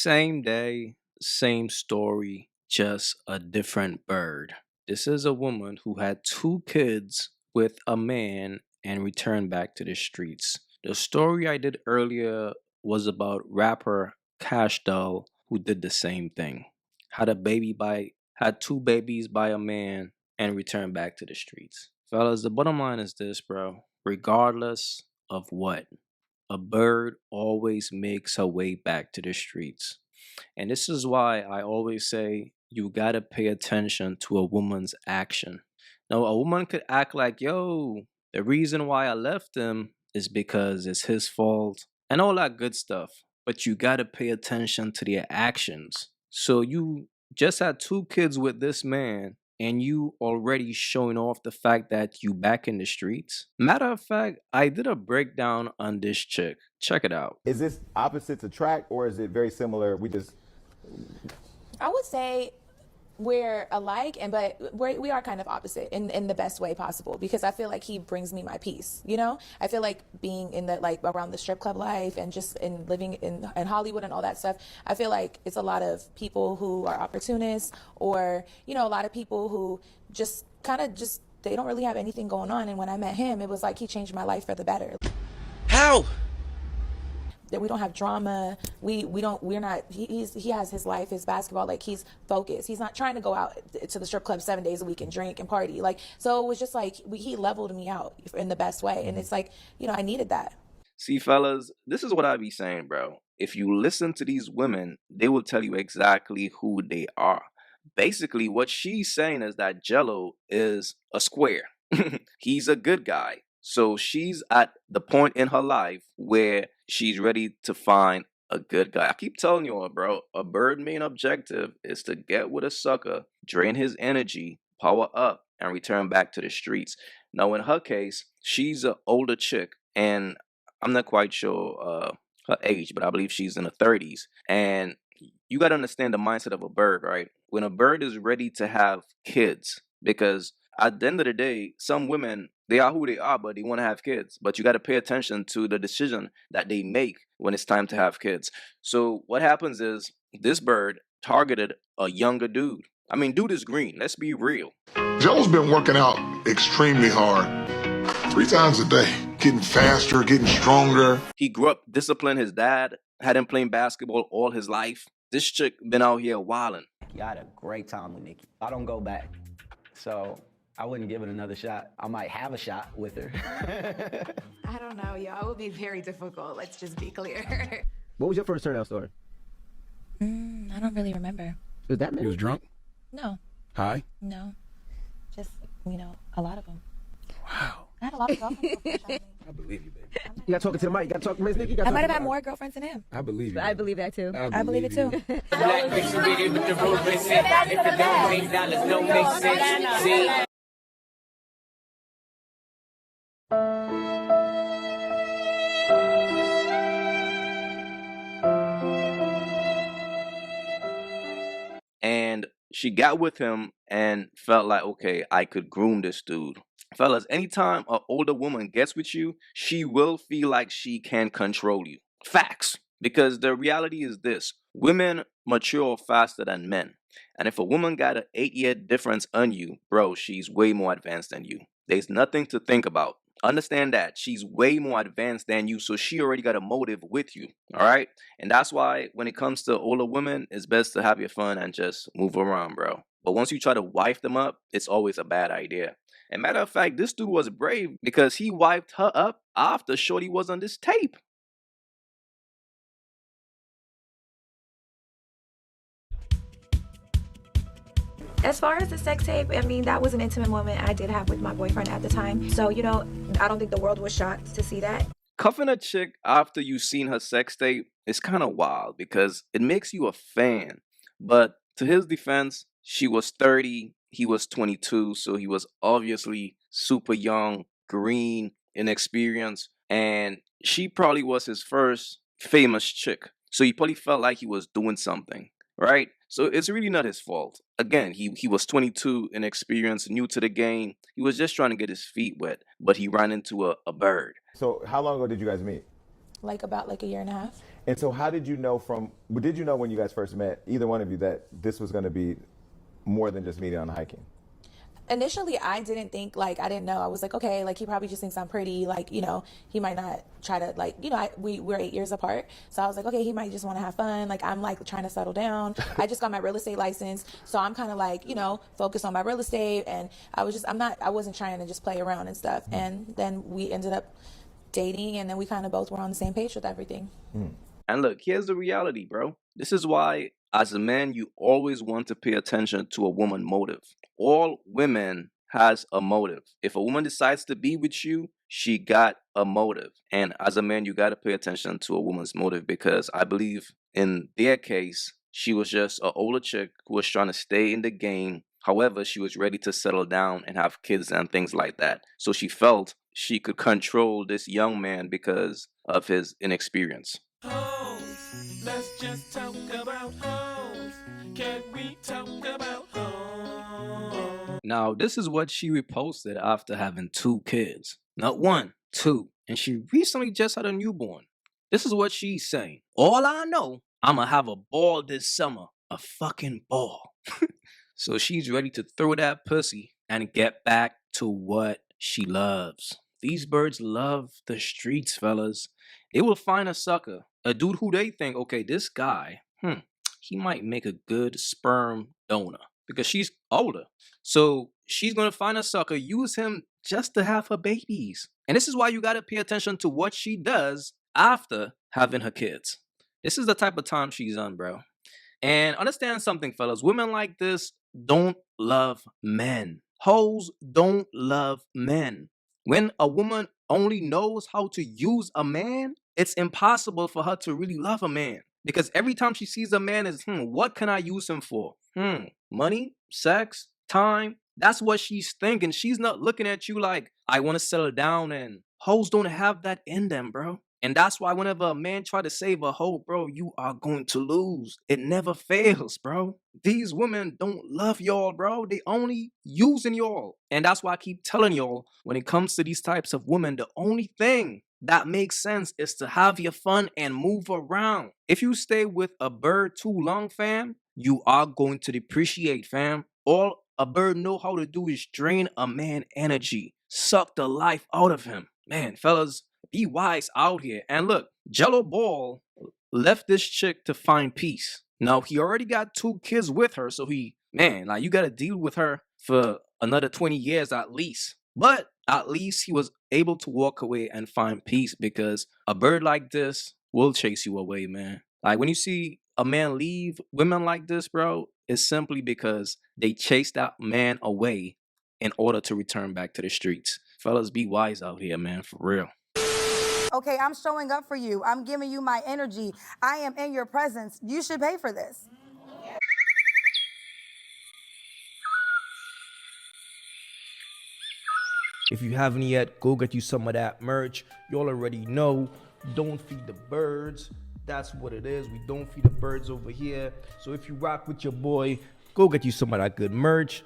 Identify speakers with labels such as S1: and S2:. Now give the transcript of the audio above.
S1: Same day, same story, just a different bird. This is a woman who had two kids with a man and returned back to the streets. The story I did earlier was about rapper Cash Doll who did the same thing. Had two babies by a man and returned back to the streets. Fellas, the bottom line is this, bro. Regardless of what, a bird always makes her way back to the streets. And this is why I always say you gotta pay attention to a woman's action. Now, a woman could act like, yo, the reason why I left him is because it's his fault and all that good stuff. But you gotta pay attention to their actions. So you just had two kids with this man and you already showing off the fact that you back in the streets. Matter of fact, I did a breakdown on this chick. Check it out.
S2: Is this opposites attract or is it very similar?
S3: I would say we're alike, but we are kind of opposite in the best way possible, because I feel like he brings me my peace. You know, I feel like being in the around the strip club life and just in living in Hollywood and all that stuff. I feel like it's a lot of people who are opportunists, or a lot of people who just they don't really have anything going on. And when I met him, it was like he changed my life for the better.
S4: How?
S3: That we don't have drama. He has his life, his basketball, he's focused. He's not trying to go out to the strip club 7 days a week and drink and party. So it was just he leveled me out in the best way. And it's I needed that.
S1: See, fellas, this is what I be saying, bro. If you listen to these women, they will tell you exactly who they are. Basically, what she's saying is that Jello is a square. He's a good guy. So she's at the point in her life where she's ready to find a good guy. I keep telling you all, bro, a bird main objective is to get with a sucker, drain his energy, power up, and return back to the streets. Now, in her case, she's an older chick, and I'm not quite sure her age, but I believe she's in her 30s. And you got to understand the mindset of a bird, right? When a bird is ready to have kids, because at the end of the day, some women, they are who they are, but they want to have kids. But you got to pay attention to the decision that they make when it's time to have kids. So what happens is this bird targeted a younger dude. I mean, dude is green. Let's be real.
S5: Joe's been working out extremely hard, 3 times a day, getting faster, getting stronger.
S1: He grew up disciplined. His dad had him playing basketball all his life. This chick been out here wilding.
S6: I had a great time with Nikki. I don't go back. So I wouldn't give it another shot. I might have a shot with her.
S7: I don't know, yo. It would be very difficult. Let's just be clear.
S8: What was your first turnout story?
S3: I don't really remember.
S8: Was that
S4: He was drunk?
S3: No.
S4: High?
S3: No. Just, a lot of them.
S4: Wow.
S3: I had a lot of girlfriends.
S4: I believe you, baby.
S8: You gotta talk to the mic. You gotta talk to Miss Nikki.
S3: I might have had more girlfriends than him.
S4: I believe you.
S7: I believe that too.
S3: I believe it too.
S1: And she got with him and felt like, okay, I could groom this dude. Fellas, anytime an older woman gets with you, she will feel like she can control you. Facts. Because the reality is this: women mature faster than men. And if a woman got an 8-year difference on you, bro, she's way more advanced than you. There's nothing to think about. Understand that she's way more advanced than you, so she already got a motive with you. All right. And that's why when it comes to older women, it's best to have your fun and just move around, bro. But once you try to wife them up, it's always a bad idea. And matter of fact, this dude was brave because he wiped her up after Shorty was on this tape.
S3: As far as the sex tape, I mean, that was an intimate moment I did have with my boyfriend at the time. So, I don't think the world was shocked to see that.
S1: Cuffing a chick after you seen her sex tape is kind of wild because it makes you a fan. But to his defense, she was 30, he was 22, so he was obviously super young, green, inexperienced, and she probably was his first famous chick. So he probably felt like he was doing something, right? So it's really not his fault. Again, he was 22, inexperienced, new to the game. He was just trying to get his feet wet, but he ran into a bird.
S2: So how long ago did you guys meet?
S3: like about like a year and a half.
S2: And so did you know when you guys first met, either one of you, that this was going to be more than just meeting on hiking?
S3: Initially, I didn't think, like, I didn't know. I was like, okay, like, he probably just thinks I'm pretty. Like, you know, he might not try to, like, you know, we're 8 years apart. So I was like, okay, he might just want to have fun. Like, I'm, like, trying to settle down. I just got my real estate license. So I'm kind of, like, you know, focused on my real estate. And I wasn't trying to just play around and stuff. And then we ended up dating. And then we kind of both were on the same page with everything.
S1: And look, here's the reality, bro. This is why, as a man, you always want to pay attention to a woman's motive. All women has a motive. If a woman decides to be with you, she got a motive. And as a man, you got to pay attention to a woman's motive, because I believe in their case, she was just an older chick who was trying to stay in the game. However, she was ready to settle down and have kids and things like that. So she felt she could control this young man because of his inexperience.
S9: Let's just talk about hoes. Can we talk about hoes?
S1: Now, this is what she reposted after having 2 kids. Not 1, 2. And she recently just had a newborn. This is what she's saying. All I know, I'ma have a ball this summer. A fucking ball. So she's ready to throw that pussy and get back to what she loves. These birds love the streets, fellas. They will find a sucker, a dude who they think, okay, this guy, he might make a good sperm donor, because she's older. So she's going to find a sucker, use him just to have her babies. And this is why you got to pay attention to what she does after having her kids. This is the type of time she's on, bro. And understand something, fellas. Women like this don't love men. Hoes don't love men. When a woman only knows how to use a man, it's impossible for her to really love a man. Because every time she sees a man is, what can I use him for? Money, sex, time. That's what she's thinking. She's not looking at you like, I want to settle down. And hoes don't have that in them, bro. And that's why whenever a man try to save a hoe, bro, you are going to lose. It never fails, bro. These women don't love y'all, bro. They only using y'all. And that's why I keep telling y'all, when it comes to these types of women, the only thing that makes sense is to have your fun and move around. If you stay with a bird too long, fam, you are going to depreciate, fam. All a bird know how to do is drain a man energy, suck the life out of him. Man, fellas, be wise out here. And look, Jello Ball left this chick to find peace. Now, he already got 2 kids with her, so you got to deal with her for another 20 years at least. But at least he was able to walk away and find peace, because a bird like this will chase you away, man. Like, when you see a man leave women like this, bro, it's simply because they chased that man away in order to return back to the streets. Fellas, be wise out here, man, for real.
S10: Okay, I'm showing up for you. I'm giving you my energy. I am in your presence. You should pay for this.
S8: If you haven't yet, go get you some of that merch. You all already know, don't feed the birds. That's what it is. We don't feed the birds over here. So if you rock with your boy, go get you some of that good merch.